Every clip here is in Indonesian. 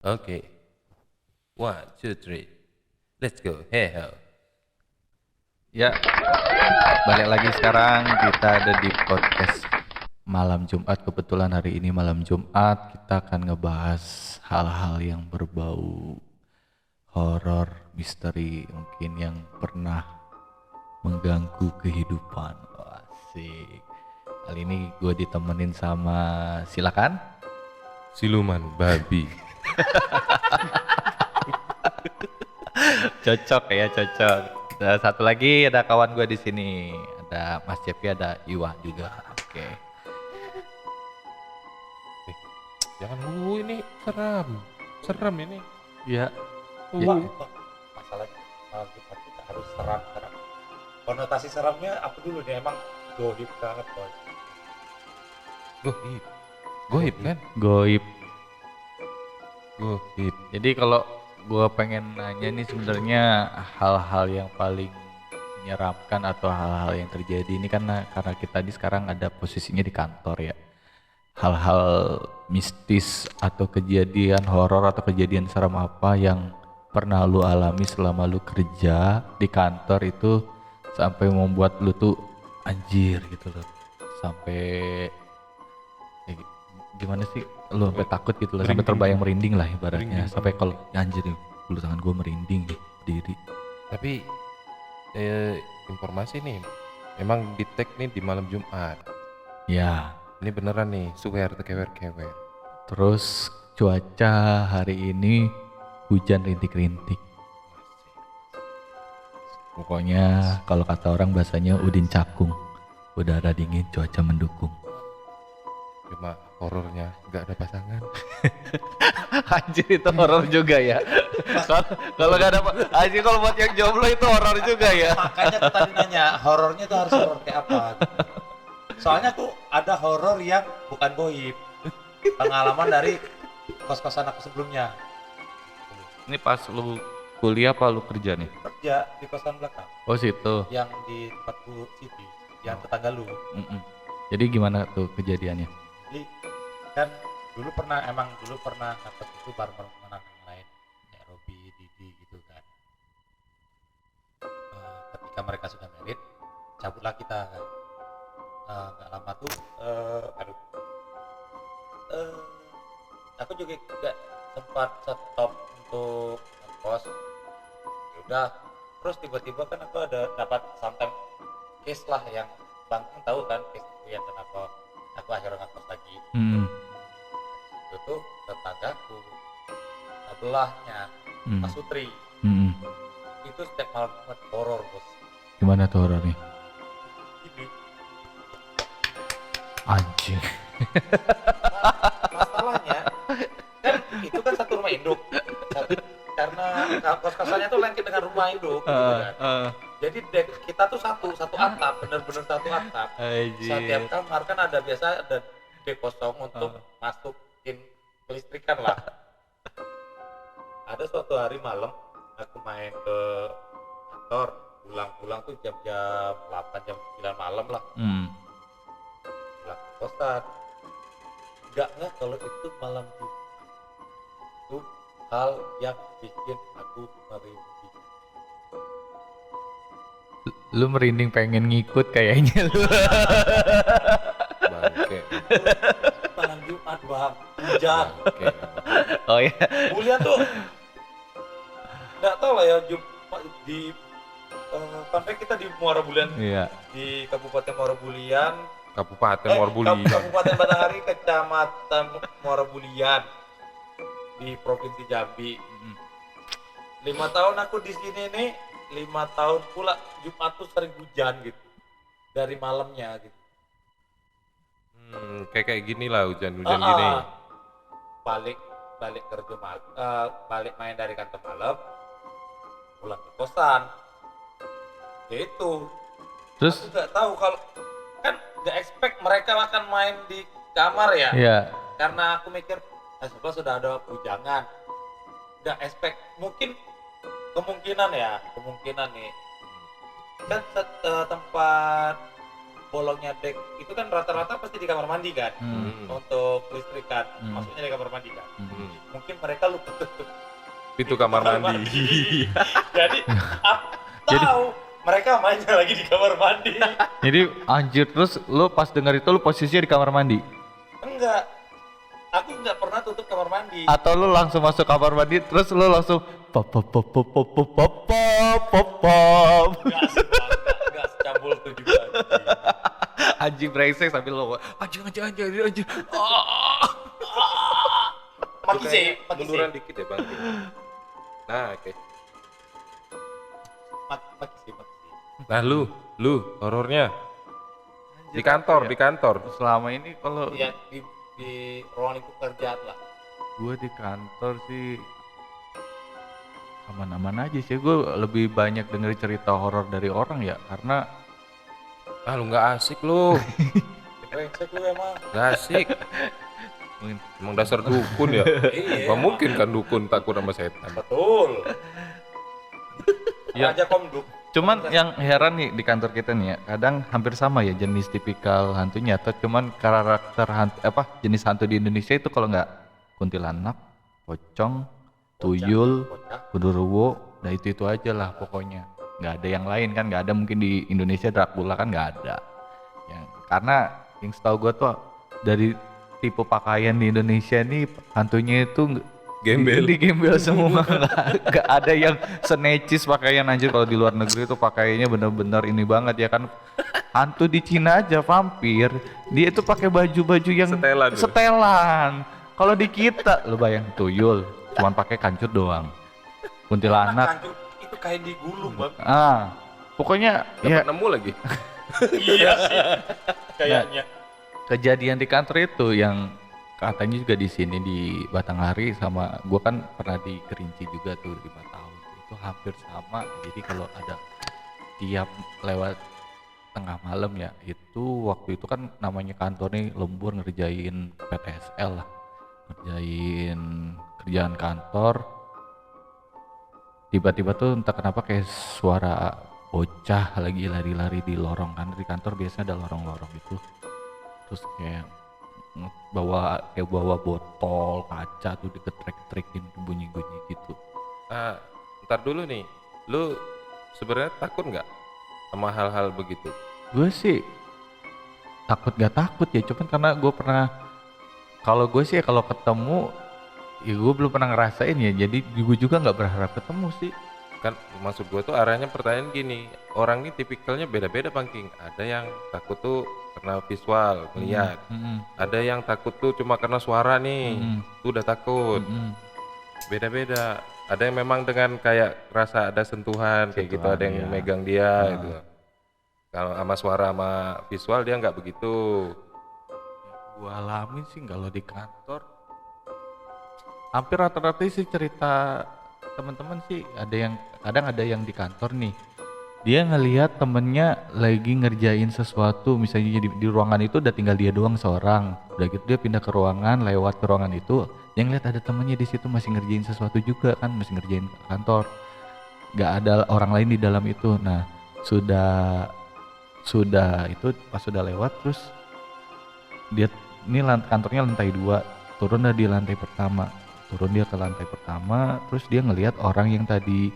Oke. One, two, three. Let's go. Hey ho. Ya, balik lagi sekarang kita ada di podcast malam Jumat. Kebetulan hari ini malam Jumat kita akan ngebahas hal-hal yang berbau horor, misteri mungkin yang pernah mengganggu kehidupan. Wah, asik. Kali ini gue ditemenin sama silakan. Siluman babi. Cocok ya, cocok. Nah, satu lagi ada kawan gue di sini. Ada Mas Cepi, ada Iwa juga. Oke. Jangan lu ini seram. Seram ini. Ya. Ya. Masalahnya malam Jumat kita harus seram. Konotasi seramnya apa dulu nih, emang gohib banget boy. Goib. Goib kan? Goib. Goib. Jadi kalau gue pengen nanya nih sebenarnya hal-hal yang paling menyeramkan atau hal-hal yang terjadi ini karena kita di sekarang ada posisinya di kantor ya. Hal-hal mistis atau kejadian horor atau kejadian seram apa yang pernah lu alami selama lu kerja di kantor itu sampai membuat lu tuh anjir gitu loh. Sampai gimana sih lu sampai takut gitu loh, sampai terbayang merinding lah ibaratnya. Merinding. Sampai kalau anjir bulu tangan gue merinding nih berdiri. Tapi informasi nih. Emang di tag nih di malam Jumat. Ya, Ini beneran nih. Swear kewer-kewer. terus cuaca hari ini hujan rintik-rintik. Pokoknya kalau kata orang bahasanya udin cakung, udara dingin, cuaca mendukung. Cuma horornya nggak ada pasangan. Anjir itu horor juga ya. Kalau nggak ada anjir, kalau buat yang jomblo itu horor juga ya. Makanya tuh tadi nanya horornya tuh harus horor kayak apa. Soalnya tuh ada horor yang bukan gohib, pengalaman dari kos-kosan aku sebelumnya. Ini pas lu kuliah apa lu kerja nih? Kerja di kosan belakang Oh situ. yang di tempatku City, yang tetangga lu. Mm-mm. Jadi gimana tuh kejadiannya? Jadi kan dulu pernah dapat itu bareng-bareng teman yang lain kayak Robi, Didi gitu kan. Ketika mereka sudah married, cabutlah kita kan. Nggak lama tuh aku juga nggak sempat stop untuk ngekos. Ya udah, terus tiba-tiba kan aku ada dapat sometimes case lah yang bang tahu kan case itu yang kenapa aku akhirnya ngekos lagi. Itu tuh tetanggaku sebelahnya Mas Sutri, itu setiap malam Jumat horor bos. Gimana tuh horornya? Ini Anjing. masalahnya kan itu kan satu rumah induk, karena kos-kosannya tuh lengket dengan rumah induk gitu kan. Jadi kita tuh satu atap, bener-bener satu atap. Setiap kamar kan ada biasa ada dek kosong untuk masukin kelistrikan lah. Ada suatu hari malam aku main ke kantor, pulang tuh jam 8 jam 9 malam lah. Pulang ke kosan. Enggak kalau itu malam Jumat. Itu hal yang bikin aku merinding. Lu merinding pengen ngikut kayaknya lu. Bangke. Malam Jumat bang, hujan. Bangke. Oh ya. Bulian tuh nggak tahu lah ya Jumat di sampai kita di Muara Bulian, Iya. di Kabupaten Muara Bulian, Kabupaten Morbuli. Kabupaten Batanghari, Kecamatan Muara Bulian di Provinsi Jambi. 5 tahun aku di sini nih, 5 tahun pula Jumat tuh sering hujan gitu dari malamnya gitu. Kayak gini lah hujan-hujan gini. Balik kerja malam, balik main dari kantor malam, pulang ke kosan. Ya itu. Terus? Aku nggak tahu kalau kan nggak expect mereka akan main di kamar ya. Iya. Karena aku mikir sebelah sudah ada bujangan. Nggak expect, mungkin kemungkinan nih kan tempat bolongnya dek itu kan rata-rata pasti di kamar mandi kan, untuk listrikan, maksudnya di kamar mandi kan. Mungkin mereka lupa tutup Pintu kamar mandi. jadi tahu mereka mainnya lagi di kamar mandi. Jadi anjir, terus lo pas denger itu lo posisinya di kamar mandi? Enggak, aku nggak pernah tutup kamar mandi. Atau lo langsung masuk kamar mandi terus lo langsung pop pop pop pop pop pop pop pop pop pop. Nggak secabul tuh juga. Anjing brengsek sambil lo anjing. Maki sih, Munduran dikit ya bang. Nah oke. maki sih. Nah lu horornya di kantor. Selama ini kalau Ya di ruangan itu kerjaan lah. gue di kantor sih aman-aman aja sih. Gue lebih banyak denger cerita horor dari orang ya, karena Lu nggak asik lu. Brengsek lu emang. Nggak asik. Emang dasar dukun ya. Iya. Gak mungkin kan dukun takut sama setan. Betul. Ya. Aja komduk. cuman yang heran nih di kantor kita nih ya, kadang hampir sama ya jenis tipikal hantunya, atau cuman karakter hantu jenis hantu di Indonesia itu kalau nggak kuntilanak, pocong, tuyul, Bocah. genderuwo, nah itu aja lah pokoknya. Nggak ada yang lain kan, nggak ada mungkin di Indonesia Dracula kan nggak ada. Karena yang setahu gue tuh dari tipe pakaian di Indonesia nih hantunya itu Gembel. digembel semua. Nggak ada yang senecis pakaian anjir. Kalau di luar negeri tuh pakaiannya bener-bener ini banget ya kan. Hantu di Cina aja vampir, dia itu pakai baju-baju yang setelan. Kalau di kita lu bayang tuyul cuman pakai kancut doang. Kuntilanak Kancut itu kayak digulung bang. pokoknya Dapat ya nemu lagi. Iya sih. Kayaknya. kejadian di kantor itu yang katanya juga di sini di Batanghari, sama gua kan pernah di Kerinci juga tuh 5 tahun, itu hampir sama. Jadi kalau ada tiap lewat tengah malam ya, itu waktu itu kan namanya kantor nih lembur ngerjain PTSL lah, ngerjain kerjaan kantor. Tiba-tiba tuh entah kenapa kayak suara bocah lagi lari-lari di lorong kan, di kantor biasanya ada lorong-lorong itu, terus kayak bawa botol kaca tuh diketrek-trekin bunyi-bunyi gitu. Ntar dulu nih, lu sebenarnya takut nggak sama hal-hal begitu? Gue sih takut gak takut ya, cuman karena gue pernah, kalau gue sih kalau ketemu ya gue belum pernah ngerasain ya, jadi gue juga nggak berharap ketemu sih. Kan maksud gue tuh arahnya pertanyaan gini, orang ini tipikalnya beda-beda Bang King. Ada yang takut tuh karena visual melihat, ada yang takut tuh cuma karena suara nih, tuh udah takut. Beda-beda. Ada yang memang dengan kayak rasa ada sentuhan kayak gitu, ada yang megang dia gitu. Kalau sama suara sama visual dia nggak begitu. Gue alamin sih kalau di kantor hampir rata-rata sih cerita teman-teman sih, ada yang kadang ada yang di kantor nih dia ngelihat temennya lagi ngerjain sesuatu, misalnya di ruangan itu udah tinggal dia doang seorang, udah gitu dia pindah ke ruangan, lewat ke ruangan itu yang lihat ada temennya di situ masih ngerjain sesuatu juga kan, masih ngerjain kantor, nggak ada orang lain di dalam itu. Nah sudah itu pas sudah lewat, terus dia ini kantornya lantai 2, turun dari lantai pertama, turun dia ke lantai pertama, terus dia ngelihat orang yang tadi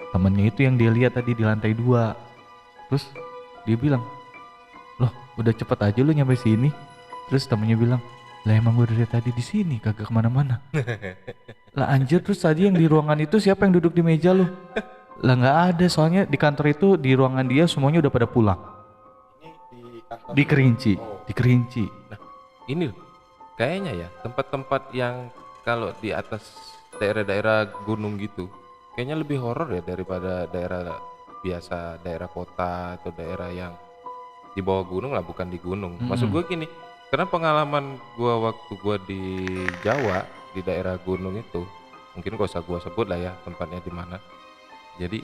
temennya itu yang dia lihat tadi di lantai 2. Terus dia bilang, loh udah cepet aja lu nyampe sini. Terus temennya bilang, lah emang gue dari tadi di sini kagak kemana-mana. Lah anjir, terus tadi yang di ruangan itu siapa yang duduk di meja lu? Lah nggak ada, soalnya di kantor itu di ruangan dia semuanya udah pada pulang. Ini di kantor. Di Kerinci, di Kerinci. Nah ini kayaknya ya tempat-tempat yang kalau di atas daerah-daerah gunung gitu kayaknya lebih horor ya daripada daerah biasa, daerah kota atau daerah yang di bawah gunung lah, bukan di gunung. Maksud gue gini, karena pengalaman gue waktu gue di Jawa di daerah gunung itu, mungkin gak usah gue sebut lah ya tempatnya di mana. Jadi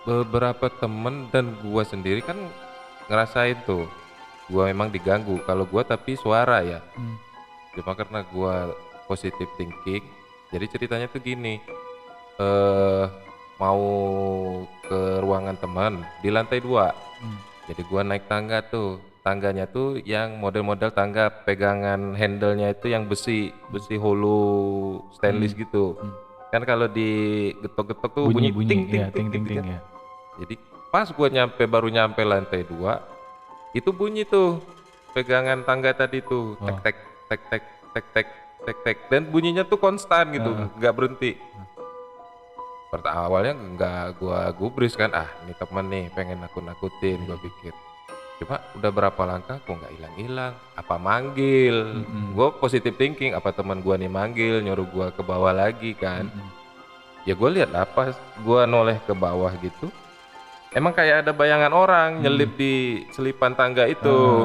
beberapa temen dan gue sendiri kan ngerasain tuh, gue memang diganggu kalau gue tapi suara ya. Cuma karena gue positive thinking, jadi ceritanya tuh gini, mau ke ruangan teman di lantai 2, Jadi gua naik tangga tuh. Tangganya tuh yang model-model tangga pegangan handle-nya itu yang besi, besi hollow stainless gitu. Kan kalau digetok-getok tuh bunyi Bunyi-bunyi, ting ting ya, ting ting ting gitu ting kan. ya. Jadi pas gua baru nyampe lantai 2, itu bunyi tuh pegangan tangga tadi tuh tek tek tek tek tek tek tek tek, dan bunyinya tuh konstan gitu, nggak berhenti. Awalnya nggak gua gubris kan, ini temen nih pengen nakut-nakutin gua pikir. Cuma udah berapa langkah kok nggak hilang-hilang, apa manggil. Gua positive thinking, apa teman gua nih manggil nyuruh gua ke bawah lagi kan. Ya gua lihat apa, gua noleh ke bawah gitu, emang kayak ada bayangan orang nyelip di selipan tangga itu.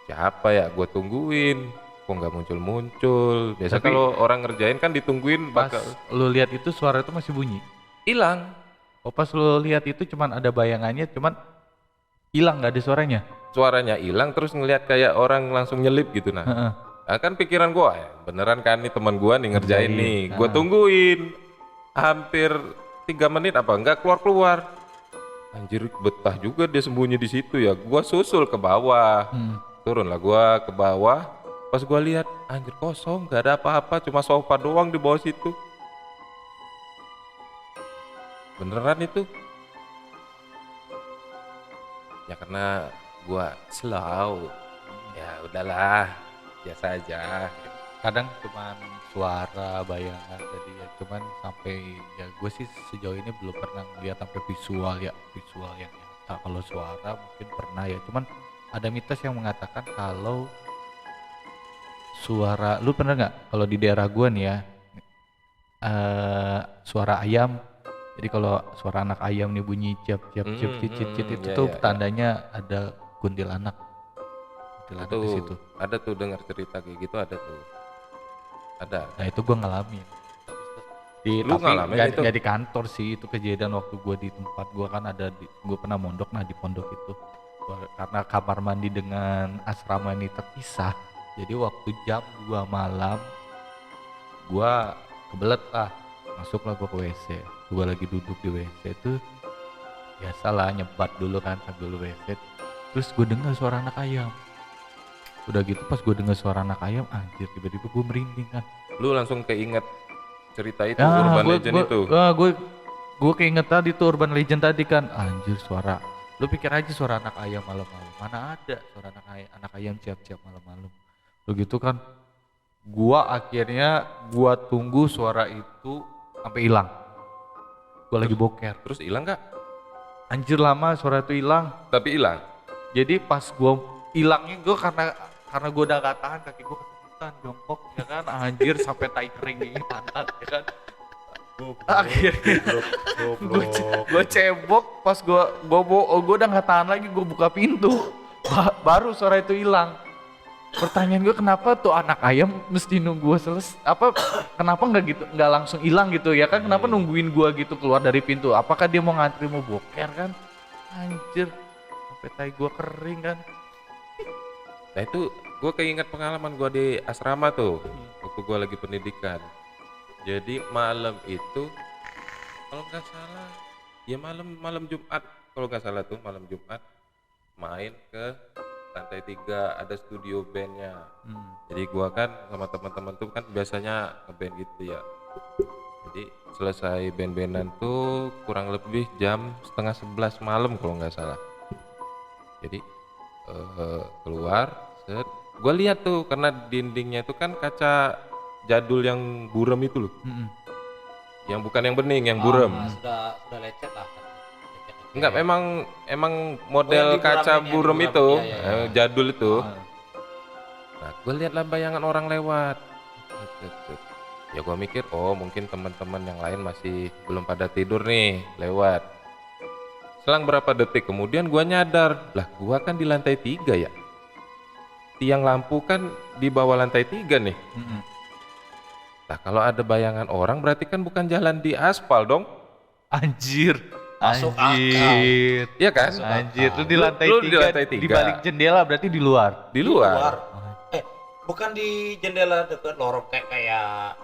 Siapa ya, gue tungguin, kok nggak muncul-muncul. Biasa Tapi kalau orang ngerjain kan ditungguin pas bakal lu lihat itu suara itu masih bunyi. hilang. Oh, pas lu lihat itu cuman ada bayangannya, cuman hilang nggak ada suaranya. Suaranya hilang, terus ngelihat kayak orang langsung nyelip gitu. Heeh. Nah kan pikiran gue, beneran kan nih teman gue nih ngerjain Ngerjain, nih. Gue tungguin hampir 3 menit apa nggak keluar-keluar. Anjir, betah juga dia sembunyi di situ ya. Gua susul ke bawah. Turun lah gua ke bawah. Pas gua lihat, anjir kosong, nggak ada apa-apa, cuma sofa doang di bawah situ. Beneran itu? Ya karena gua slow. Ya udahlah, biasa aja. Kadang cuman suara bayangan tadi ya, cuman sampai ya gue sih sejauh ini belum pernah lihat sampai visual yang nyata. Kalau suara mungkin pernah ya, cuman ada mitos yang mengatakan kalau suara, lu pernah nggak kalau di daerah gue nih ya, suara ayam, jadi kalau suara anak ayam nih bunyi ciap ciap ciap cicit cicit itu ya, tuh ya, ya. tandanya ada kuntilanak di situ. Ada tuh dengar cerita kayak gitu, ada tuh. Ada. Nah itu gue ngalamin Lu tapi ngalamin itu? nggak di kantor sih, itu kejadian waktu gue di tempat gue kan ada gue pernah mondok. Nah di pondok itu karena kamar mandi dengan asrama ini terpisah, jadi waktu jam 2 malam gue kebelet lah, masuklah gue ke WC. Gue lagi duduk di WC itu biasalah nyebat dulu kan sambil WC, terus gue dengar suara anak ayam. Udah gitu pas gue dengar suara anak ayam, anjir tiba-tiba gue merinding kan. Lu langsung keinget cerita itu, urban legend itu. Gue keinget tadi tuh urban legend tadi kan, anjir suara. Lu pikir aja suara anak ayam malam-malam, mana ada suara anak ayam ciap-ciap malam-malam. Lu gitu kan, gua tunggu suara itu sampai hilang. Gua lagi boker. Terus hilang nggak? Anjir lama suara itu hilang. Tapi hilang. Jadi pas gua hilangnya gue karena gue udah gak tahan, kaki gue kesemutan jongkok ya kan, anjir sampai tai kering di pantat ya kan. Akhirnya gue cebok, pas gue udah gak tahan lagi, gue buka pintu. Baru suara itu hilang. Pertanyaan gue, kenapa tuh anak ayam mesti nunggu kenapa nggak langsung hilang gitu ya kan, kenapa nungguin gue gitu keluar dari pintu? Apakah dia mau ngantri mau boker kan? Anjir sampai tai gue kering kan. Nah itu gue keinget pengalaman gue di asrama tuh, waktu gue lagi pendidikan. Jadi malam itu, kalau nggak salah, ya malam Jumat, kalau nggak salah tuh malam Jumat, main ke lantai 3, ada studio bandnya. Jadi gue kan sama teman-teman tuh kan biasanya ngeband gitu ya. Jadi selesai band-bandan tuh kurang lebih jam 10:30 malam kalau nggak salah. Jadi keluar, gue lihat tuh karena dindingnya itu kan kaca jadul yang buram itu loh, yang bukan yang bening, yang buram. Sudah lecet lah. Enggak, emang model yang kaca diburamin, buram yang itu, diburamin, iya. jadul itu. Nah, gue lihat lah bayangan orang lewat. Ya gue mikir, oh mungkin teman-teman yang lain masih belum pada tidur nih, lewat. Selang berapa detik kemudian gue nyadar, lah gue kan di lantai 3 ya. Tiang lampu kan di bawah lantai 3 nih. Nah kalau ada bayangan orang berarti kan bukan jalan di aspal dong. Anjir. Masuk Anjir. Iya kan? Anjir, lu di lantai Lu 3, di lantai di 3. balik jendela berarti di luar. Di luar. Bukan di jendela dekat lorong kayak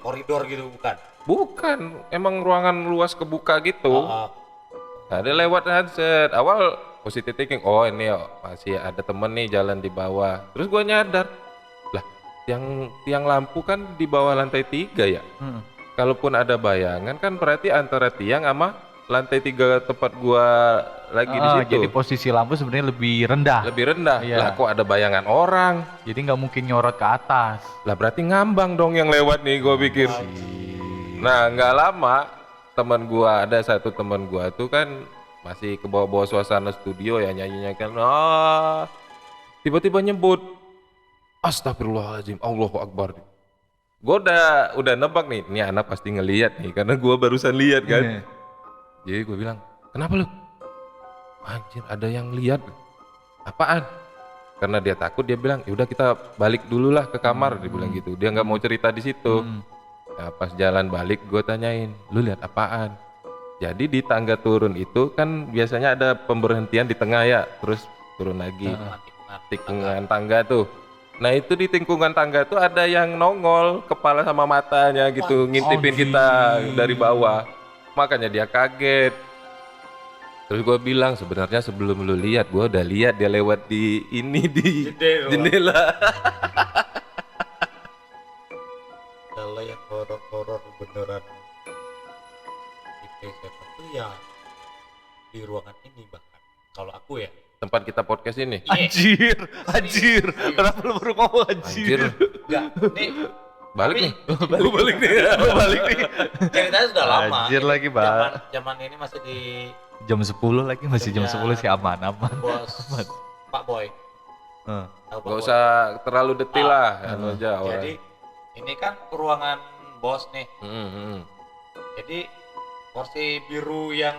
koridor gitu, bukan? Bukan, emang ruangan luas kebuka gitu. Nah, dia lewat handset. Awal positive thinking. Oh ini masih ada temen nih jalan di bawah. Terus gua nyadar, lah tiang lampu kan di bawah lantai 3 ya. Kalaupun ada bayangan kan berarti antara tiang sama lantai 3 tempat gua lagi di situ. Jadi posisi lampu sebenarnya lebih rendah. Lebih rendah. Iya. Lah kok ada bayangan orang? Jadi nggak mungkin nyorot ke atas. Lah berarti ngambang dong yang lewat nih gua pikir. Nah nggak lama teman gua, ada satu teman gua tuh kan masih ke bawah-bawah suasana studio ya, nyanyinya kan tiba-tiba nyebut Astagfirullahaladzim, Allahu Akbar. Gua udah nebak nih, ini anak pasti ngelihat nih karena gua barusan lihat kan. Jadi gua bilang, kenapa lu? Anjir ada yang lihat. Apaan? Karena dia takut, dia bilang ya udah kita balik dulu lah ke kamar, dia bilang gitu. Dia nggak mau cerita di situ. Nah pas jalan balik gue tanyain, lu lihat apaan? Jadi di tangga turun itu kan biasanya ada pemberhentian di tengah ya, terus turun lagi. Tikungan tangga tuh. Nah itu di tikungan tangga tuh ada yang nongol kepala sama matanya gitu, ngintipin kita dari bawah. Makanya dia kaget. Terus gue bilang sebenarnya sebelum lu lihat, gue udah lihat dia lewat di jendela. Kalau yang horor-horor beneran itu siapa tuh ya di ruangan ini bahkan. Kalau aku ya Tempat kita podcast ini. Anjir. Kenapa lu baru ngomong anjir? enggak, ini Balik Tapi- nih. Gue balik nih. ceritanya sudah lama. Anjir Ini lagi, Bang. Zaman ini masih di Jam 10 lagi, masih jam Jamnya 10 sih aman. bos Pak Boy. Heeh. Tahu Pak Gak Boy? usah terlalu detail lah, anu aja orang. Jadi ini kan ruangan bos nih. Hmm. Jadi kursi biru yang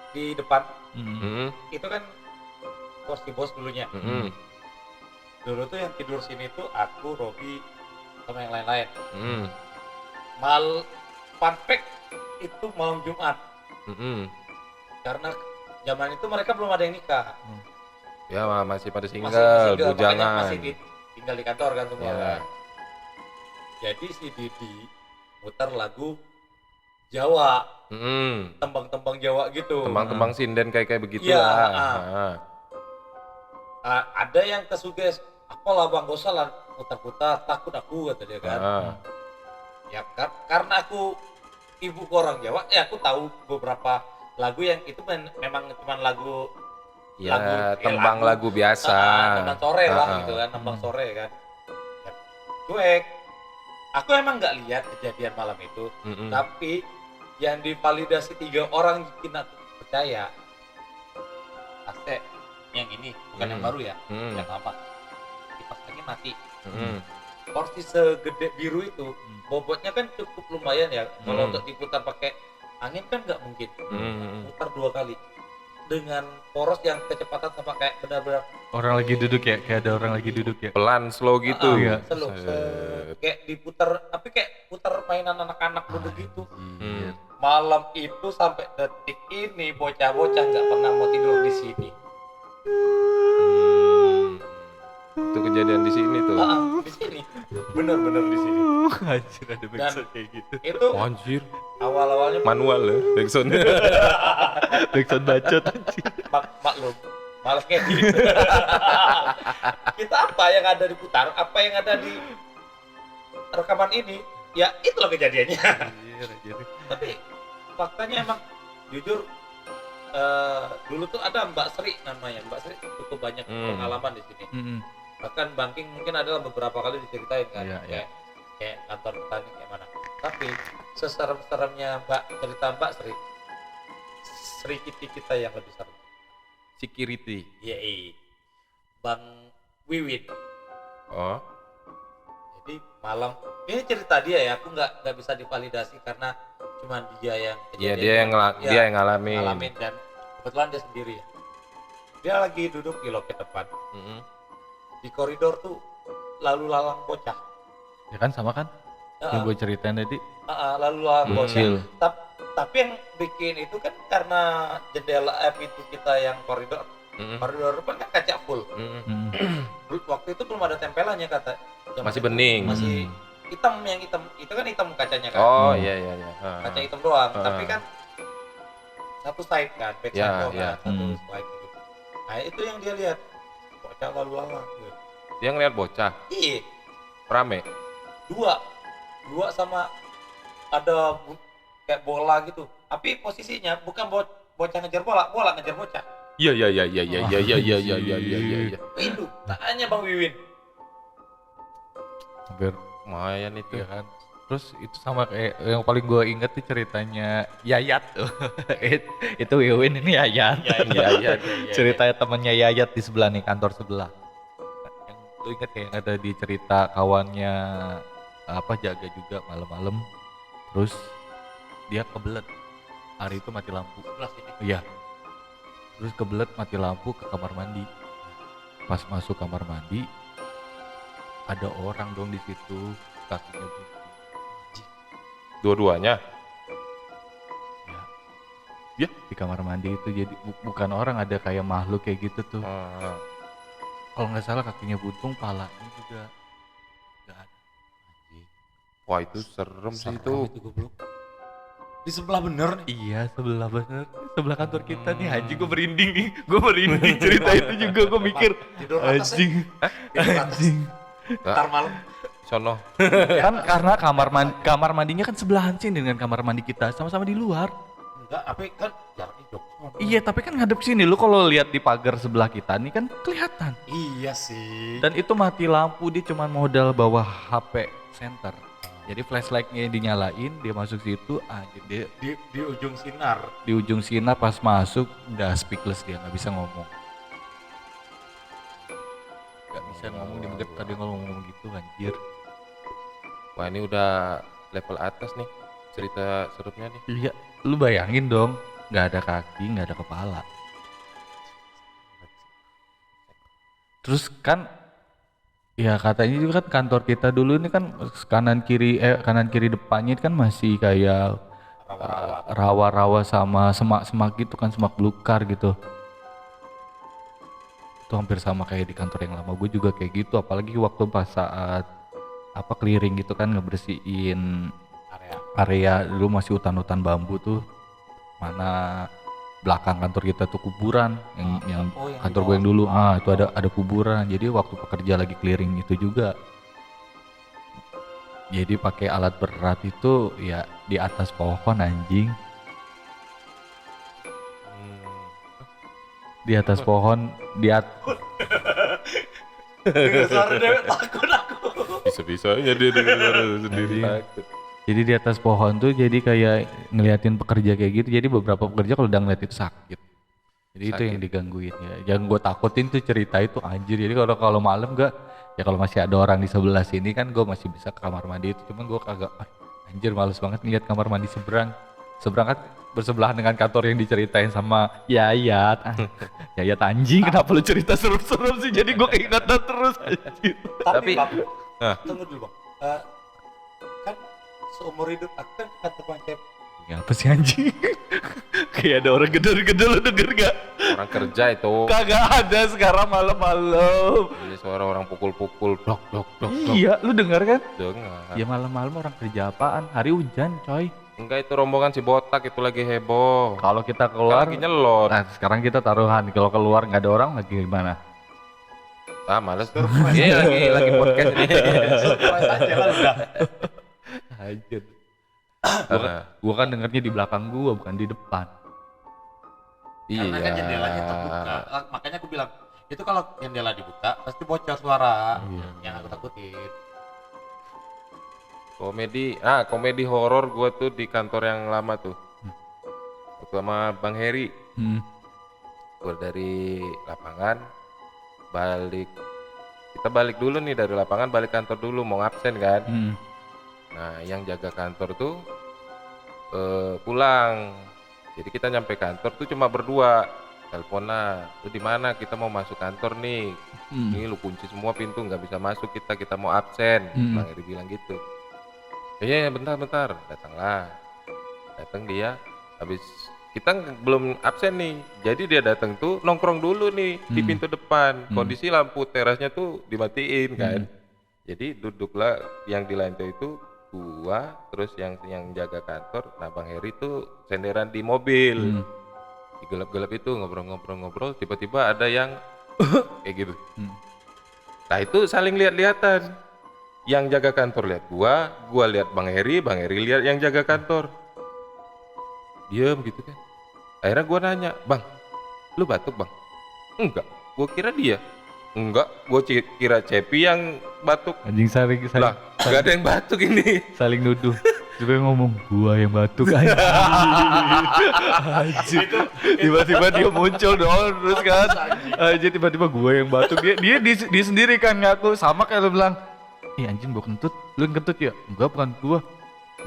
di depan Hmm. itu kan kursi bos dulunya. Hmm. Dulu tuh yang tidur sini tuh aku, Robi, sama yang lain-lain. Hmm. Fun fact itu malam Jumat Hmm. karena zaman itu mereka belum ada yang nikah. Ya masih pada Masih single, single, makanya bujangan. masih tinggal di kantor kan semua. Ya. Kan. Jadi si Didi muter lagu Jawa, Hmm. tembang-tembang Jawa gitu. Tembang-tembang sinden kayak begitu Iya, lah. Ada yang kesuges, apalah bang, gak usah lah putar-putar, takut aku kata dia kan. Ya karena aku ibu orang Jawa, ya aku tahu beberapa lagu yang itu memang cuma lagu Ya tembang lagu biasa. tembang sore lah gitu kan, tembang sore kan. Ya, cuek. Aku emang nggak lihat kejadian malam itu, Mm-mm. tapi yang divalidasi 3 orang bikin aku percaya. Aste yang ini bukan yang baru ya, yang lama. Kipas lagi mati. Porsi segede biru itu, bobotnya kan cukup lumayan ya. Kalau untuk diputar pakai angin kan nggak mungkin. Putar 2 kali dengan poros yang kecepatan sama kayak benar-benar Orang lagi duduk ya, kayak ada orang lagi duduk ya. Pelan slow gitu. Iya. slow, kayak diputar, tapi kayak putar mainan anak-anak duduk gitu. Malam itu sampai detik ini bocah-bocah nggak pernah mau tidur di sini. Itu kejadian di sini tuh. Di sini, bener-bener di sini. Anjir ada backsound kayak gitu. Itu Anjir, awal-awalnya manual ya backsoundnya. Backsound bacot anjir. maklum, malas ngedit. Kita apa yang ada diputar, apa yang ada di rekaman ini, ya itulah kejadiannya. Anjir. Tapi faktanya emang jujur dulu tuh ada Mbak Sri namanya. Mbak Sri cukup banyak pengalaman di sini. Bahkan banking mungkin adalah beberapa kali diceritain kan, Iya. kayak kantor petani kayak mana. Tapi seserem-seremnya cerita Mbak Sri Kitty kita yang lebih serem. Security. Iya, Bang Wiwin. Oh. Jadi malam ini cerita dia ya, aku nggak bisa divalidasi karena cuma dia yang Iya kejadian, dia yang ngalamin. ngalamin dan kebetulan dia sendiri ya. Dia lagi duduk di loket depan. Di koridor tuh lalu lalang bocah. Ya kan sama kan? Yang gue ceritain tadi. Lalu lalang Bocil. bocah. Tapi yang bikin itu kan karena jendela pintu kita yang koridor depan kan kaca full. Waktu itu belum ada tempelannya kata. Masih bening. Masih hitam, yang hitam itu kan hitam kacanya kan. Oh iya. Kaca hitam doang, tapi kan satu side kan, back side doang kan, satu slide. Nah itu yang dia lihat, bocah lalu lalang. Dia ngeliat bocah Iya, rame. dua sama ada kayak bola gitu. Tapi posisinya bukan bocah ngejar bola, bola ngejar bocah. Iya. Itu tanya Bang Wiwin. Hampir Lumayan itu. iya kan. Terus itu sama kayak yang paling gue inget tuh ceritanya Yayat tuh. Itu Wiwin ini Yayat. Iya. Ceritanya temennya Yayat di sebelah nih, kantor sebelah. Yang lu inget kayak yang ada di cerita kawannya apa jaga juga malam-malam. Terus dia kebelet. Hari itu mati lampu. Sebelah sini. Iya. Terus kebelet mati lampu ke kamar mandi. Pas masuk kamar mandi ada orang dong di situ, kakinya buntung. Dua-duanya. Ya, di kamar mandi itu jadi bukan orang, ada kayak makhluk kayak gitu tuh. Ah, Kalau nggak salah kakinya buntung, palanya juga nggak ada. wah itu serem sih itu. itu goblok. Di sebelah bener nih. Iya, sebelah bener, sebelah kantor kita nih. Anjing, gue merinding nih, gue merinding cerita itu juga. Gue mikir Tidur atas ya? anjing, Tidur atas. anjing. Ntar malam. Sono. Kan karena kamar mandinya kan sebelahan sih dengan kamar mandi kita, sama-sama di luar. Enggak, tapi kan jaraknya jauh. Iya, tapi kan ngadep sini. Lu kalau lihat di pagar sebelah kita nih kan kelihatan. Iya sih. Dan itu mati lampu, dia cuma modal bawa HP center. Jadi flashlightnya dinyalain, dia masuk situ, anjir dia Di ujung sinar. di ujung sinar pas masuk udah speechless, dia nggak bisa ngomong. Nggak bisa ngomong, dia begitu tadi ngomong gitu anjir. Wah ini udah level atas nih cerita seremnya nih. Iya, lu bayangin dong, nggak ada kaki, nggak ada kepala. Terus kan, ya katanya juga kan kantor kita dulu ini kan kanan kiri depannya kan masih kayak rawa-rawa sama semak-semak gitu kan, semak belukar gitu. Itu hampir sama kayak di kantor yang lama gue juga kayak gitu, apalagi waktu pas saat apa clearing gitu kan, ngebersihin area dulu masih hutan-hutan bambu tuh, mana belakang kantor kita tuh kuburan yang Oh, yang kantor di gue yang dulu bawah. itu ada kuburan. Jadi waktu pekerja lagi clearing itu juga, jadi pakai alat berat itu ya di atas pohon anjing, di atas pohon Dengar suara Dewek takut aku. Bisa-bisanya dia denger sendiri. Anjing. Jadi di atas pohon tuh jadi kayak ngeliatin pekerja kayak gitu. Jadi beberapa pekerja kalau udah ngeliat itu sakit. Jadi itu Sakit. yang digangguin ya. Yang gue takutin tuh cerita itu anjir. Jadi kalau malam gak, ya kalau masih ada orang di sebelah sini kan gue masih bisa ke kamar mandi itu. Cuman gue kagak, anjir males banget ngeliat kamar mandi seberang. Seberang kan bersebelahan dengan kantor yang diceritain sama Yayat. Yayat anjing, kenapa lu cerita serem-serem sih? Jadi gue keingetan terus anjir. Tapi Bang, Hah? tunggu dulu Bang. Kan seumur hidup aku kan kantor Bang Cep. Ya apa sih anjing? Kayak ada orang gedor-gedor, lu denger gak? Orang kerja itu. Kagak ada sekarang malam-malam. Iya suara orang pukul-pukul dok. Iya, lu denger kan? Dengar. Ya malam-malam orang kerja apaan? Hari hujan, coy. Enggak itu rombongan si botak itu lagi heboh. Kalau kita Kan keluar, lagi nyelot. nah sekarang kita taruhan. Kalau keluar nggak ada orang lagi gimana? Ah males. Iya lagi podcast ini. Surprise aja lah udah. Anjir. Karena Gua kan dengernya di belakang gua, bukan di depan. Karena kan jendelanya terbuka. iya. Makanya aku bilang, itu kalau jendela dibuka pasti bocor suara. Iya. Yang aku takutin. Komedi horor gua tuh di kantor yang lama tuh. Waktu sama Bang Heri. Gua dari lapangan kita balik dulu nih dari lapangan, balik kantor dulu mau absen kan. Nah yang jaga kantor tuh pulang, jadi kita nyampe kantor tuh cuma berdua, teleponan, lu di mana, kita mau masuk kantor nih, ini lu kunci semua pintu, nggak bisa masuk, kita mau absen. Bang Eri bilang gitu. Iya bentar, datang dia, habis kita belum absen nih, jadi dia datang tuh nongkrong dulu nih di pintu depan. Kondisi lampu terasnya tuh dimatiin kan, jadi duduklah yang di lantai itu gua, terus yang jaga kantor. Nah Bang Heri tuh senderan di mobil. Di gelap-gelap itu ngobrol-ngobrol, tiba-tiba ada yang kayak gitu. Nah itu saling lihat-lihatan. Yang jaga kantor lihat gua lihat Bang Heri lihat yang jaga kantor. Diem gitu kan. Akhirnya gua nanya, "Bang, lu batuk, Bang?" "Enggak." Gua kira dia. "Enggak, gua kira Cepi yang batuk." Anjing saling Lah, gak ada yang batuk ini. saling nuduh. Juga ngomong gua yang batuk anjing. Anjing. Tiba-tiba dia muncul dong terus kan. Anjing tiba-tiba gua yang batuk. Dia sendiri kan ngaku sama kayak lu bilang. Ih anjing gua kentut, lu yang kentut ya? Enggak bukan gua.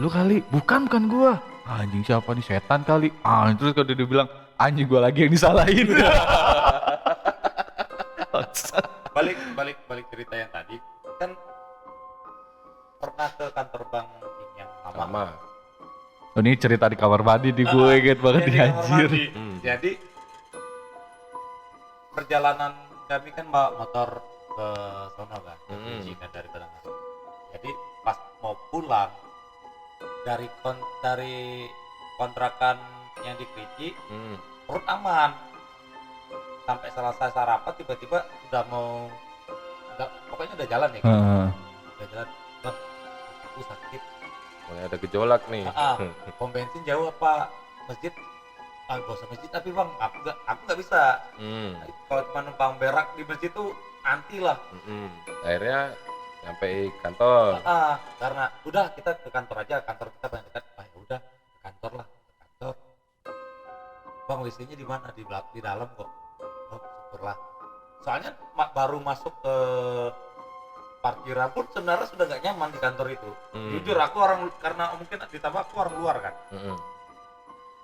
Lu kali, bukan gua. Anjing siapa nih setan kali. Terus kalau dia bilang anjing gua lagi yang disalahin. balik cerita yang tadi kan pernah ke kantor bank yang lama. Sama. Oh, ini cerita di kamar mandi di gue inget banget Jadi di kamar anjir. mandi. Jadi perjalanan kami kan bawa motor ke sono kan, ke Fiji kan dari Batangan. Jadi pas mau pulang dari kontrakan yang di Fiji, perut aman. Sampai selesai sarapan tiba-tiba pokoknya udah jalan ya. Udah jalan. Bang, aku sakit. Mulai ada gejolak nih. Pom bensin jauh apa masjid? Gak usah masjid tapi bang, aku nggak bisa. Kalau cuma numpang berak di masjid tuh anti lah. Akhirnya sampai kantor. Karena udah kita ke kantor aja, kantor kita banyak dekat. Ya udah ke kantor lah, ke kantor. Bang WC-nya di mana? Di dalam kok. Oh syukurlah. Soalnya baru masuk ke parkiran pun sebenarnya sudah nggak nyaman di kantor itu. Jujur aku karena mungkin ditambah aku orang luar kan.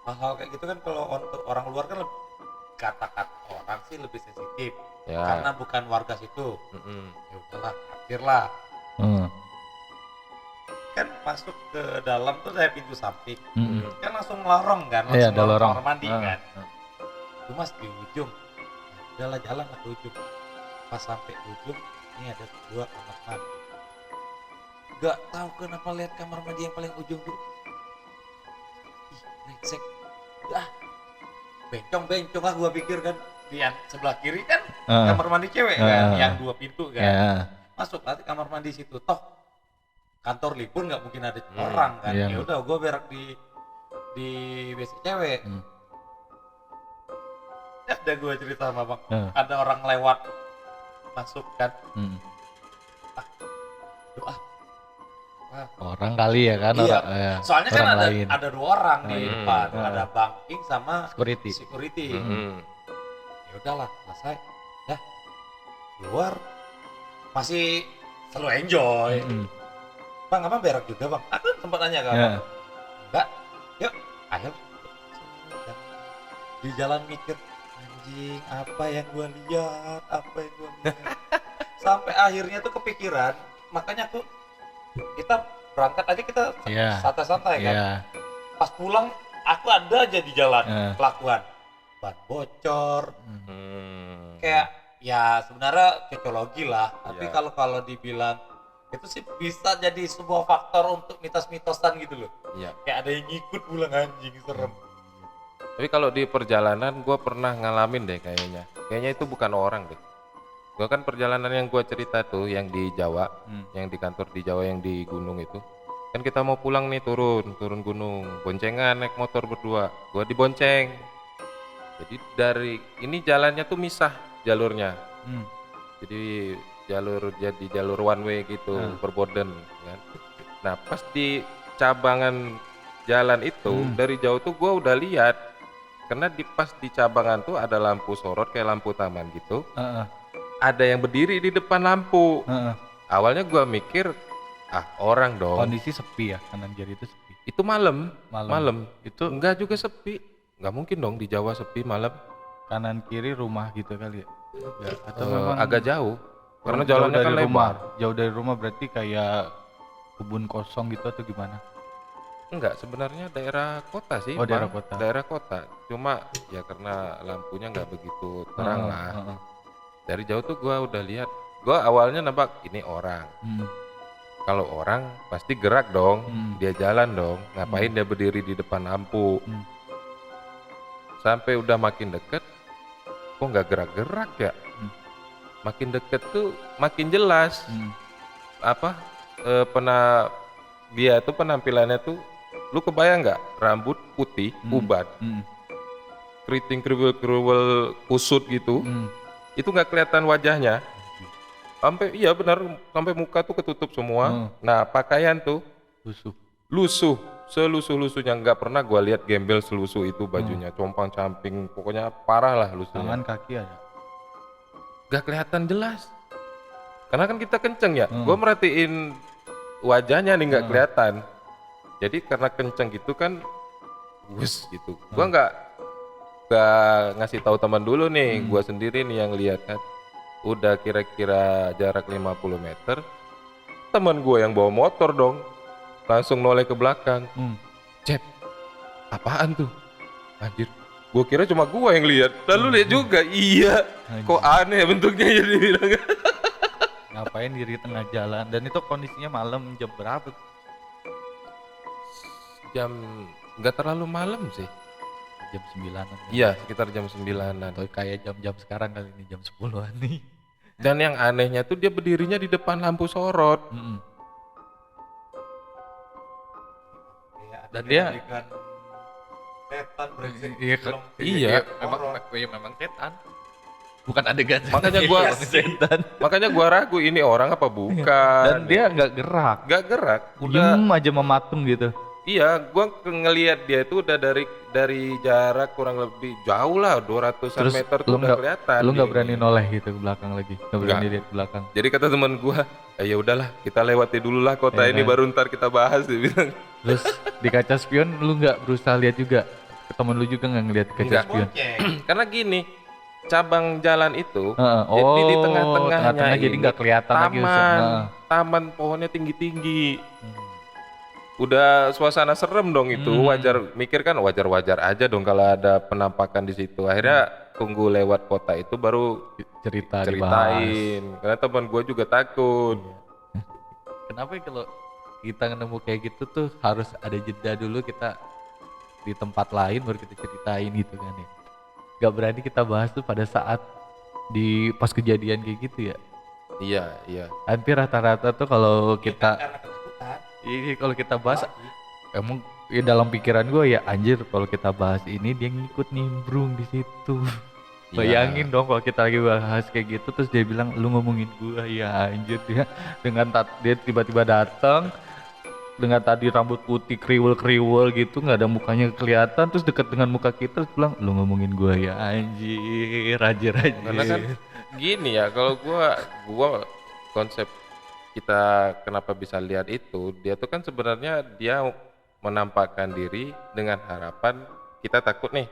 Hal-hal kayak gitu kan kalau untuk orang luar kan kata-kata orang sih lebih sensitif karena bukan warga situ. Ya udahlah, parkir lah. Kan masuk ke dalam tuh saya pintu samping. Kan langsung lorong kan, langsung ada lorong kamar mandi kan. Itu mas di ujung. Udahlah jalan lah ke ujung. Pas sampai ujung ini ada 2 kamar mandi. Gak tahu kenapa lihat kamar mandi yang paling ujung tuh. Ih, brengsek. Udah. Bencong lah gua pikir kan. Di sebelah kiri kan kamar mandi cewek kan, yang 2 pintu kan. Masuk nanti kamar mandi situ. Toh kantor libur nggak mungkin ada orang kan. Ya udah gua berak di WC cewek. Ada gue cerita sama bang, ada orang lewat masuk kan, orang kali ya kan. Iya. Orang, soalnya orang kan lain. ada 2 orang di depan, ada banking sama security. Ya udahlah selesai, dah keluar masih selalu enjoy. Bang abang berak juga bang, aku sempat nanya ke abang, enggak, yuk ayo. Di jalan mikir anjing apa yang gua lihat sampai akhirnya tuh kepikiran, makanya kita berangkat aja kita santai-santai kan. Pas pulang aku ada aja di jalan kelakuan ban bocor, kayak ya sebenarnya cocologi lah, tapi kalau dibilang itu sih bisa jadi sebuah faktor untuk mitos-mitosan gitu loh. Kayak ada yang ngikut pulang, anjing serem. Tapi kalau di perjalanan gue pernah ngalamin deh kayaknya itu bukan orang deh. Gue kan perjalanan yang gue cerita tuh yang di Jawa, yang di kantor di Jawa yang di gunung itu. Kan kita mau pulang nih turun gunung, boncengan naik motor berdua. Gue dibonceng. Jadi dari ini jalannya tuh misah jalurnya. Jadi jalur one way gitu, berboden kan. Nah, pas di cabangan jalan itu dari jauh tuh gue udah lihat. Karena pas di cabangan tuh ada lampu sorot kayak lampu taman gitu. Ada yang berdiri di depan lampu. Awalnya gua mikir orang dong. Kondisi sepi ya, kanan kiri itu sepi. Itu malam. Itu enggak juga sepi. Enggak mungkin dong di Jawa sepi malam. Kanan kiri rumah gitu kali ya. Atau memang agak jauh. Karena jalannya kan lebar. Jauh dari rumah berarti kayak kebun kosong gitu atau gimana? Enggak, sebenarnya daerah kota sih. Daerah kota. Daerah kota. Cuma ya karena lampunya nggak begitu terang lah. Dari jauh tuh gua udah lihat. Gua awalnya nembak ini orang. Kalau orang pasti gerak dong. Dia jalan dong. Ngapain dia berdiri di depan lampu? sampai udah makin deket kok nggak gerak-gerak ya. Makin deket tuh makin jelas apa pernah dia tuh penampilannya tuh, lu kebayang nggak, rambut putih ubat, keriting kriwil kusut gitu, itu nggak kelihatan wajahnya sampai iya benar sampai muka tuh ketutup semua. Nah pakaian tuh lusuh selusuh-lusuhnya, nggak pernah gua lihat gembel selusuh itu bajunya, compang camping, pokoknya parah lah lusuhnya. Tangan kaki ada. Gak kelihatan jelas karena kan kita kenceng ya. Gua merhatiin wajahnya nih nggak kelihatan, jadi karena kenceng gitu kan wus gitu. Gua nggak ngasih tahu teman dulu nih, gua sendiri nih yang lihat kan. Udah kira-kira jarak 50 meter, teman gua yang bawa motor dong langsung noleh ke belakang. Cep, apaan tuh? Anjir, gua kira cuma gua yang lihat. Lalu lihat juga, iya. Kok aneh bentuknya ya dibilang. Ngapain diri tengah jalan, dan itu kondisinya malam jam berapa? Jam nggak terlalu malam sih. Jam 9-an. Iya, sekitar jam 9-an. Atau kayak jam-jam sekarang kali ini, jam 10-an nih. Dan yang anehnya tuh dia berdirinya di depan lampu sorot. Dan dia setan brengsek. Iya. memang setan. Bukan adegan. Makanya gua setan. makanya gua ragu ini orang apa bukan. Dan dia nggak gerak. Nggak gerak. Diem aja mematung gitu. Iya, gua ngelihat dia itu udah dari jarak kurang lebih jauh lah, 200-an meter tuh udah kelihatan. Lu nggak dia berani ini. noleh gitu ke belakang lagi, nggak berani lihat ke belakang. Jadi kata teman gua, ya udahlah kita lewati dulu lah kota ini baru ntar kita bahas, dia bilang. Terus di kaca spion lu nggak berusaha lihat juga? Temen lu juga nggak ngeliat kaca Nggak. spion? Karena gini, cabang jalan itu, Oh, jadi di tengah-tengahnya tengah-tengah jadi ini nggak kelihatan lagi. taman pohonnya tinggi-tinggi. Udah suasana serem dong itu. Mikir kan wajar-wajar aja dong kalau ada penampakan di situ. Akhirnya tunggu lewat kota itu baru Dibahas. ceritain. Karena teman gue juga takut. Kenapa ya kalau kita nemu kayak gitu tuh harus ada jeda dulu, kita di tempat lain baru kita ceritain gitu kan ya. Gak berani kita bahas tuh pada saat di pas kejadian kayak gitu ya. Iya. Hampir rata-rata tuh kalau kita Karena ketakutan. kalau kita bahas emang ya dalam pikiran gue ya anjir, kalau kita bahas ini dia ngikut nimbrung di situ. Bayangin dong kalau kita lagi bahas kayak gitu terus dia bilang lu ngomongin gue, ya anjir dia dia tiba-tiba datang dengan tadi rambut putih kriwel gitu, nggak ada mukanya kelihatan, terus deket dengan muka kita terus bilang lu ngomongin gue, ya anjir. Karena kan gini ya, kalau gua konsep kita kenapa bisa lihat itu, dia tuh kan sebenarnya dia menampakkan diri dengan harapan kita takut nih.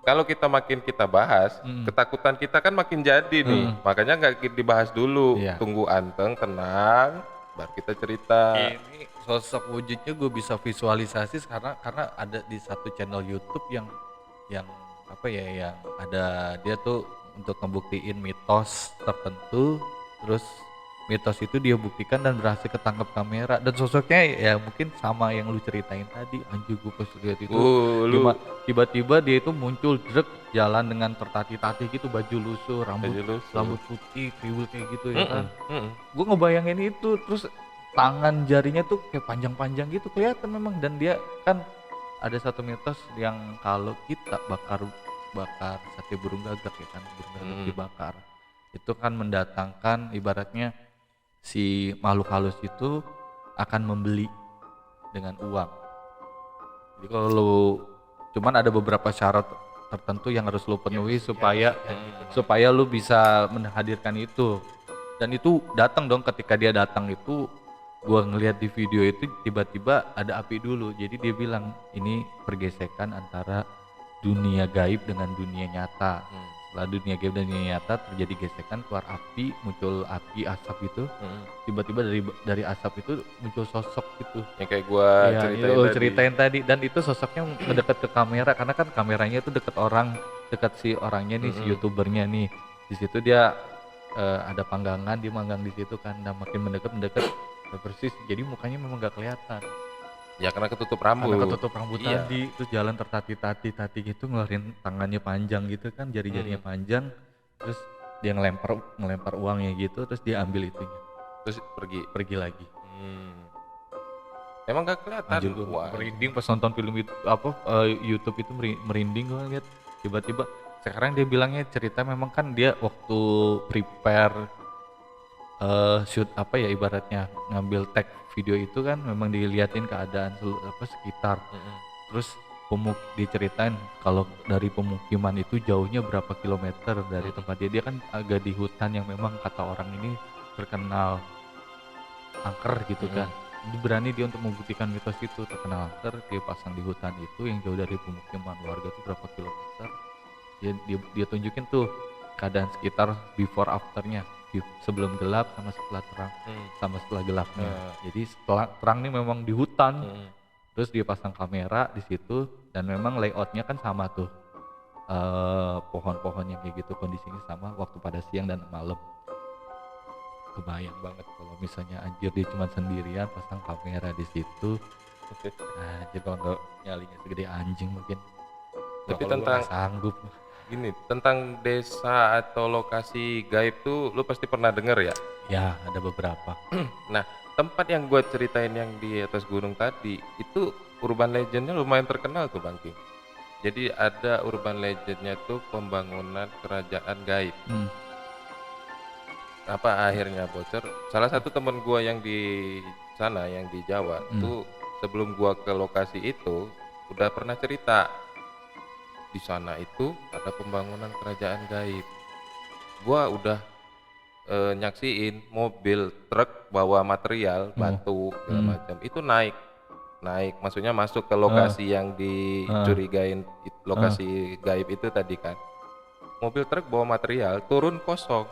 Kalau kita makin kita bahas, ketakutan kita kan makin jadi nih. Makanya nggak dibahas dulu, tunggu anteng, tenang, baru kita cerita. Ini sosok wujudnya gue bisa visualisasi karena ada di satu channel YouTube yang apa ya, yang ada dia tuh untuk ngebuktiin mitos tertentu, terus mitos itu dia buktikan dan berhasil ketangkep kamera, dan sosoknya ya mungkin sama yang lu ceritain tadi. Anjir, gue pas lihat itu tiba-tiba dia itu muncul jalan dengan tertatih-tatih gitu, baju lusuh, rambut putih, kriwil kayak gitu ya kan. Gue ngebayangin itu, terus tangan jarinya tuh kayak panjang-panjang gitu kelihatan memang. Dan dia kan ada satu mitos yang kalau kita bakar sate burung gagak ya kan, burung gagak dibakar itu kan mendatangkan, ibaratnya si makhluk halus itu akan membeli dengan uang. Jadi kalau lu, cuman ada beberapa syarat tertentu yang harus lu penuhi supaya lu bisa menghadirkan itu. Dan itu datang dong, ketika dia datang itu gua ngelihat di video itu tiba-tiba ada api dulu. Jadi dia bilang ini pergesekan antara dunia gaib dengan dunia nyata. Setelah dunia gaib dan dunia nyata terjadi gesekan, keluar api, muncul api asap gitu. Tiba-tiba dari asap itu muncul sosok gitu. Yang kayak gua ceritain tadi. Dan itu sosoknya mendekat ke kamera, karena kan kameranya itu dekat si orangnya nih, si YouTubernya nih. Di situ dia ada panggangan, dia manggang di situ kan. Dan makin mendekat persis. Jadi mukanya memang gak kelihatan. Ya karena ketutup Karena rambut. ketutup rambut Iya. tadi, terus jalan tertati-tati gitu, ngeluarin tangannya panjang gitu kan, jari-jarinya panjang, terus dia ngelempar uangnya gitu, terus dia ambil itunya, Terus pergi. pergi lagi. Hmm. Emang gak kelihatan. Anjir gue Wah. merinding pas nonton film itu YouTube itu merinding gue lihat tiba-tiba. Sekarang dia bilangnya cerita memang kan dia waktu prepare shoot apa ya ibaratnya ngambil tag video itu kan memang diliatin keadaan sekitar. Mm-mm. Terus diceritain kalau dari pemukiman itu jauhnya berapa kilometer dari tempat dia kan agak di hutan yang memang kata orang ini terkenal angker gitu kan. Berani dia untuk membuktikan mitos itu, terkenal angker, dia pasang di hutan itu yang jauh dari pemukiman warga itu berapa kilometer. Dia tunjukin tuh keadaan sekitar before afternya, sebelum gelap sama setelah terang, sama setelah gelapnya. Jadi setelah terang nih memang di hutan. Terus dia pasang kamera di situ dan memang layoutnya kan sama tuh, pohon-pohon yang kayak gitu kondisinya sama waktu pada siang dan malam. Kebayang banget kalau misalnya anjir dia cuma sendirian pasang kamera di situ. Anjir kalau nggak nyalinya segede anjing mungkin. Tapi Kalau gua tentang nggak sanggup. gini, tentang desa atau lokasi gaib tuh lu pasti pernah denger ya? Ya ada beberapa. Nah, tempat yang gue ceritain yang di atas gunung tadi itu urban legendnya lumayan terkenal tuh Bang King. Jadi ada urban legendnya tuh pembangunan kerajaan gaib. Apa akhirnya bocor? Salah satu temen gue yang di sana, yang di Jawa tuh sebelum gue ke lokasi itu udah pernah cerita di sana itu ada pembangunan kerajaan gaib. Gue udah nyaksiin mobil truk bawa material batu segala macam itu naik maksudnya masuk ke lokasi yang dicurigain lokasi gaib itu tadi kan, mobil truk bawa material turun kosong.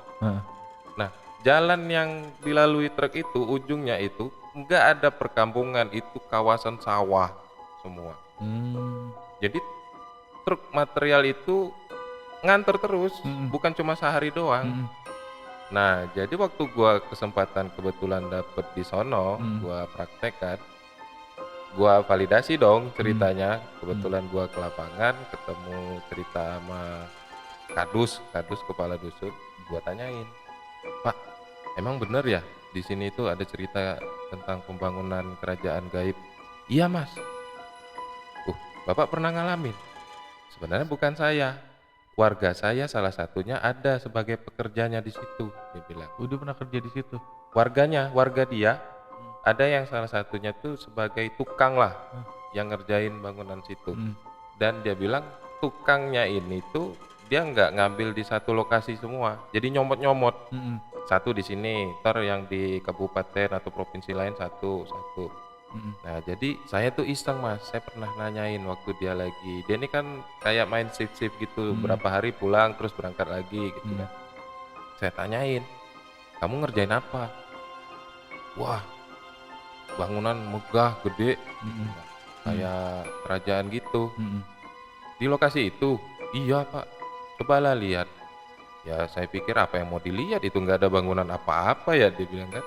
Nah jalan yang dilalui truk itu ujungnya itu enggak ada perkampungan, itu kawasan sawah semua. Jadi truk material itu nganter terus, bukan cuma sehari doang. Nah, jadi waktu gua kesempatan kebetulan dapet di sono, gua praktekkan, gua validasi dong ceritanya. Kebetulan gua ke lapangan, ketemu cerita sama kadus kepala dusun. Gua tanyain, Pak, emang bener ya di sini itu ada cerita tentang pembangunan kerajaan gaib? Iya Mas. Bapak pernah ngalamin? Sebenarnya bukan saya. Warga saya salah satunya ada sebagai pekerjanya di situ, dia bilang. Udah pernah kerja di situ. Warga dia ada yang salah satunya tuh sebagai tukang lah yang ngerjain bangunan situ. Dan dia bilang tukangnya ini tuh dia nggak ngambil di satu lokasi semua, jadi nyomot-nyomot. Satu di sini, ntar yang di kabupaten atau provinsi lain satu. Nah jadi saya tuh iseng Mas, saya pernah nanyain waktu dia ini kan kayak main shift gitu, berapa hari pulang terus berangkat lagi gitu kan. Saya tanyain, kamu ngerjain apa? Wah, bangunan megah gede, kayak kerajaan gitu. Di lokasi itu? Iya Pak, cobalah lihat. Ya saya pikir apa yang mau dilihat, itu nggak ada bangunan apa-apa ya, dia bilang kan.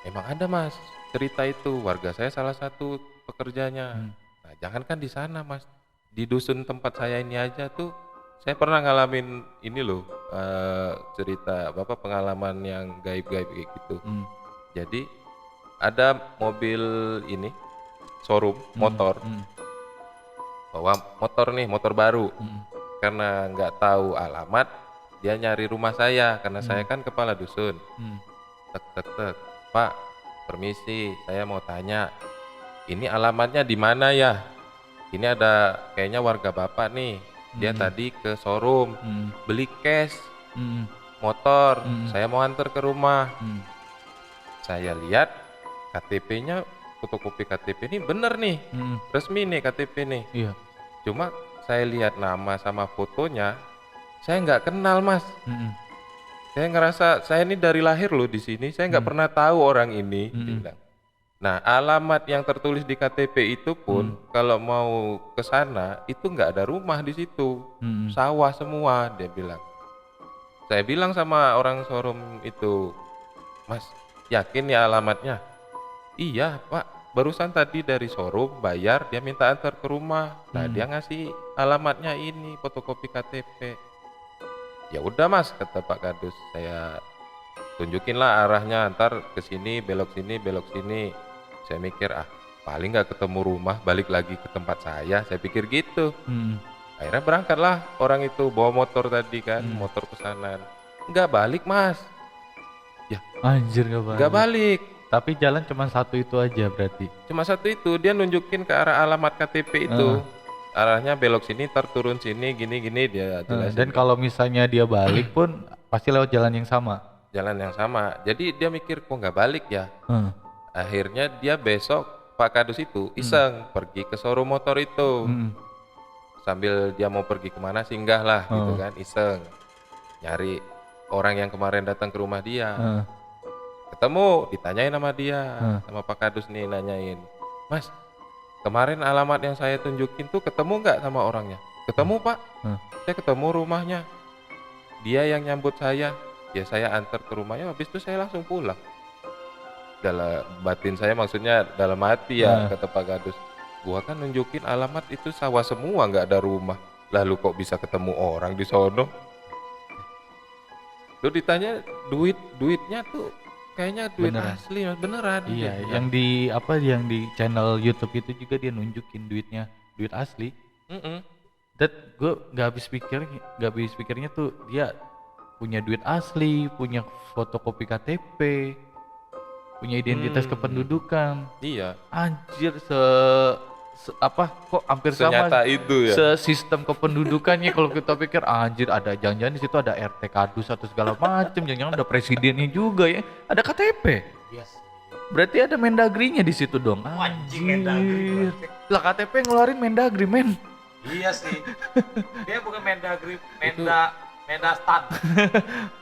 Emang ada Mas, cerita itu warga saya salah satu pekerjanya. Nah jangankan di sana Mas, di dusun tempat saya ini aja tuh saya pernah ngalamin ini loh, cerita bapak pengalaman yang gaib-gaib kayak gitu. Jadi ada mobil ini showroom motor, bawa motor baru. Karena nggak tahu alamat, dia nyari rumah saya karena saya kan kepala dusun. Tek, Pak, permisi, saya mau tanya, ini alamatnya di mana ya? Ini ada kayaknya warga bapak nih, dia tadi ke showroom beli cash motor, saya mau antar ke rumah. Saya lihat KTP-nya, fotokopi KTP ini bener nih, resmi nih KTP nih. Iya. Cuma saya lihat nama sama fotonya, saya nggak kenal Mas. Saya ngerasa saya ini dari lahir loh di sini, saya nggak pernah tahu orang ini. Bilang. Nah alamat yang tertulis di KTP itu pun kalau mau ke sana itu nggak ada rumah di situ, sawah semua, dia bilang. Saya bilang sama orang showroom itu, Mas yakin ya alamatnya? Iya Pak, barusan tadi dari showroom bayar, dia minta antar ke rumah. Nah, dia ngasih alamatnya ini fotokopi KTP. Ya udah Mas, kata Pak Kadus, saya tunjukin lah arahnya, antar ke sini, belok sini, belok sini. Saya mikir, paling nggak ketemu rumah, balik lagi ke tempat saya pikir gitu. Akhirnya berangkatlah orang itu bawa motor tadi kan, motor pesanan. Nggak balik Mas, Anjir gak balik. nggak balik. Tapi jalan cuma satu itu aja berarti. Cuma satu itu, dia nunjukin ke arah alamat KTP itu. Arahnya belok sini, ntar turun sini, gini-gini dia jelasin. Dan kalau misalnya dia balik pun pasti lewat jalan yang sama. Jalan yang sama. Jadi dia mikir kok nggak balik ya. Akhirnya dia besok Pak Kadus itu iseng pergi ke showroom motor itu. Sambil dia mau pergi kemana singgah lah gitu kan, iseng nyari orang yang kemarin datang ke rumah dia. Ketemu, ditanyain sama dia, sama Pak Kadus nih nanyain, Mas, kemarin alamat yang saya tunjukin tuh ketemu nggak sama orangnya? Ketemu Pak, saya ketemu rumahnya. Dia yang nyambut saya, ya saya antar ke rumahnya, habis itu saya langsung pulang. Dalam batin saya maksudnya dalam hati ya, kata Pak Kadus, gua kan nunjukin alamat itu sawah semua, nggak ada rumah. Lalu kok bisa ketemu orang di sono? Lu ditanya duitnya tuh kayaknya duit Beneran. asli Mas, beneran. Iya, Dia yang di yang di channel YouTube itu juga dia nunjukin duitnya, duit asli. bilang. Dan gue nggak habis pikirnya tuh dia punya duit asli, punya fotokopi KTP, punya identitas kependudukan. Iya, Anjir kok hampir sama senyata itu ya. sistem kependudukannya. Kalau kita pikir anjir ada jangan-jangan di situ ada RT Kadus atau segala macem, jangan-jangan ada presidennya juga ya, ada KTP. Iya sih. Berarti ada Mendagrinya di situ dong. Anjing Mendagri. Lah KTP ngeluarin Mendagri men. Iya sih. Dia bukan Mendagri, Mendastan.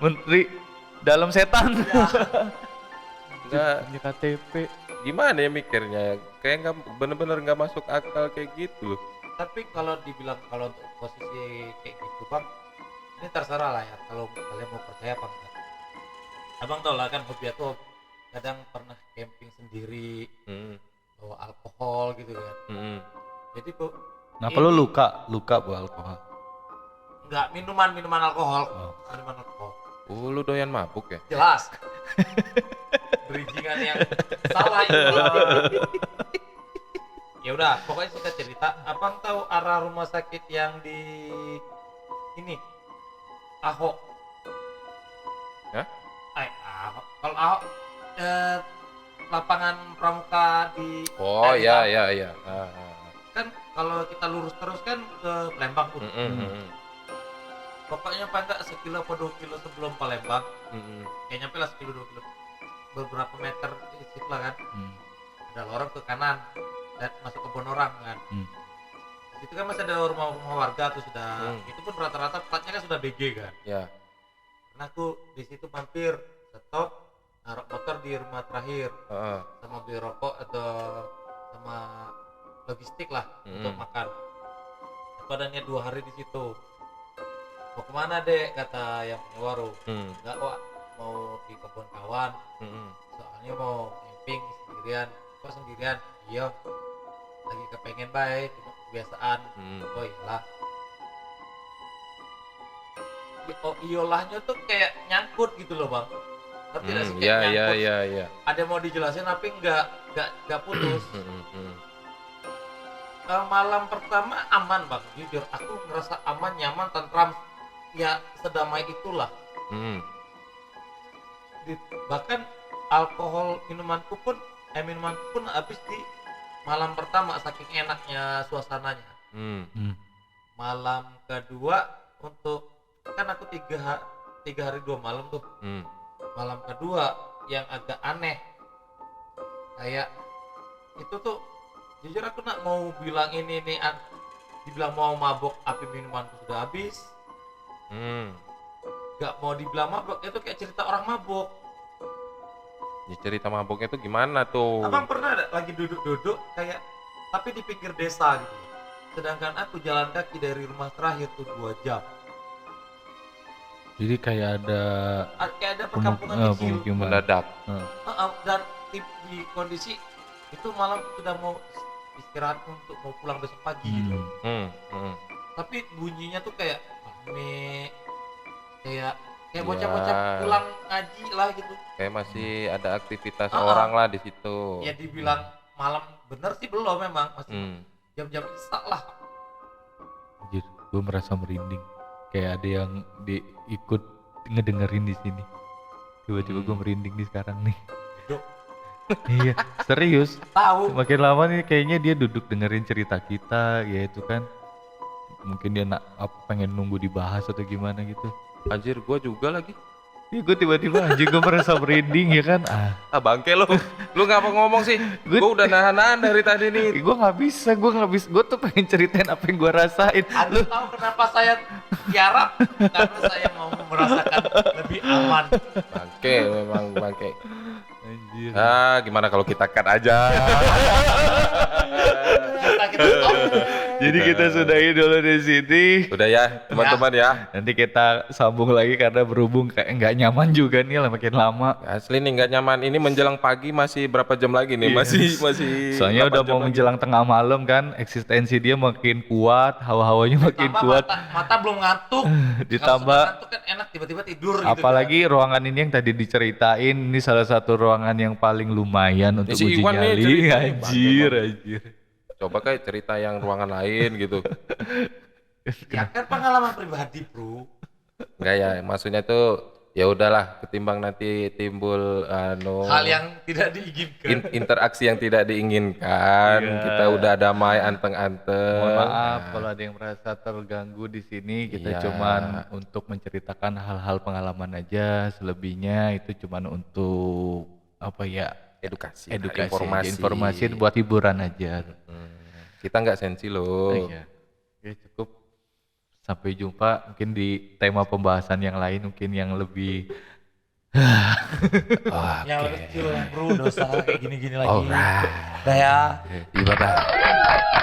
Menteri dalam setan. Nggak, Punya KTP. gimana ya mikirnya? Kayak nggak bener-bener nggak masuk akal kayak gitu loh. Tapi kalau dibilang kalau untuk posisi kayak gitu Bang, ini terserah lah ya kalau kalian mau percaya apa enggak. Abang tau lah kan hobi aku kadang pernah camping sendiri, bawa alkohol gitu kan. Jadi tuh Kenapa lu luka bu alkohol? enggak minuman alkohol. Oh. Minuman alkohol. Lu doyan mabuk ya? Jelas. Bridgingan yang salah itu. Ya udah, pokoknya kita cerita. Abang tahu arah rumah sakit yang di ini Ahok. Hah? Ahok. Kalau Ahok lapangan pramuka di Oh daerah iya kita. iya. Kan kalau kita lurus terus kan ke Palembang tuh. Pokoknya paling nggak sekilo atau 2 kilo sebelum Palembang, kayak nyampe lah sekilo 2 kilo, beberapa meter di situ lah kan, ada lorong ke kanan dan masuk ke Bonorang kan. Di situ kan masih ada rumah-rumah warga tuh sudah, itu pun rata-rata platnya kan sudah BG kan. Ya. Karena aku di situ mampir, stop, naruh motor di rumah terakhir, sama beli rokok atau sama logistik lah untuk makan. Aku ada niat 2 hari di situ. Mau kemana dek, kata yang punya warung. Enggak Wak, mau di kebun kawan, soalnya mau camping sendirian. Kok sendirian? Iya, lagi kepengen baik, cuma kebiasaan. Oh iyalah. Oh iyolahnya tuh kayak nyangkut gitu loh bang. Ngerti gak sih kayak nyangkut? Iya. Ada mau dijelasin tapi nggak putus. Malam pertama aman bang, jujur aku ngerasa aman, nyaman, tentram, ya sedamai itulah. Bahkan alkohol minumanku pun habis di malam pertama saking enaknya suasananya. Malam kedua untuk kan aku 3 hari 2 malam tuh. Malam kedua yang agak aneh kayak itu tuh jujur aku nak mau bilang ini nih dibilang mau mabok api minumanku sudah habis. Gak mau dibilang mabok, itu kayak cerita orang mabok. Ya, cerita mabuknya tuh gimana tuh? Abang pernah ada lagi duduk-duduk kayak tapi di pinggir desa gitu. Sedangkan aku jalan kaki dari rumah terakhir tuh 2 jam. Jadi kayak Kayak ada perkampungan kecil. Mendadak. Dan di kondisi itu malam sudah mau istirahat untuk mau pulang besok pagi gitu. Tapi bunyinya tuh kayak rame, kayak bocah-bocah Ya. pulang ngaji lah gitu. Kayak masih ada aktivitas Ah, orang lah di situ. Ya dibilang malam bener sih belum, memang masih Hmm. jam-jam isya lah. Anjir, gue merasa merinding. Kayak ada yang ikut ngedengerin di sini. Tiba-tiba gue merinding nih sekarang nih. Dok, Iya, serius. tahu Makin lama nih kayaknya dia duduk dengerin cerita kita, ya itu kan. Mungkin dia pengen nunggu dibahas atau gimana gitu. Anjir, gua juga lagi. Ya gue tiba-tiba anjing gue merasa merinding ya kan. Ah bangke lu. Lu ngapa ngomong sih? Gua udah nahan-nahan dari tadi nih. Gue nggak bisa. Gue tuh pengen ceritain apa yang gue rasain. Anda tahu kenapa saya tiarap? Karena saya mau merasakan lebih aman. Bangke memang bangke. Anjir. Ah, gimana kalau kita cut aja? Kita stop. Jadi kita sudahi dulu di sini. Udah ya, teman-teman ya. Nanti kita sambung lagi karena berhubung kayak nggak nyaman juga nih lah makin lama. Asli nih nggak nyaman. Ini menjelang pagi masih berapa jam lagi nih? Masih. Soalnya 8 udah jam mau lagi. menjelang tengah malam kan, eksistensi dia makin kuat, hawa-hawanya makin Tambah kuat. mata belum ngantuk. Ditambah Kalau sudah ngantuk kan enak tiba-tiba tidur gitu. apalagi ruangan ini yang tadi diceritain, ini salah satu ruangan yang paling lumayan untuk Si uji Iwan nih nyali. ceritanya Anjir. Coba kayak cerita yang ruangan lain gitu. Ya kan pengalaman pribadi, Bro. Enggak ya, maksudnya tuh ya udahlah, ketimbang nanti timbul Hal yang tidak diinginkan. interaksi yang tidak diinginkan. Iya. Kita udah damai anteng-anteng. Mohon maaf Nah, kalau ada yang merasa terganggu di sini. Kita Iya. cuman untuk menceritakan hal-hal pengalaman aja. Selebihnya itu cuman untuk apa ya? edukasi, Edukasi, informasi. informasi buat hiburan aja. Kita nggak sensi loh. Iya. Oke, cukup. Sampai jumpa mungkin di tema pembahasan yang lain, mungkin yang lebih Yang lebih kecil, Bro, dosa kayak gini-gini lagi. Alright. Udah ya. Iya, bye-bye.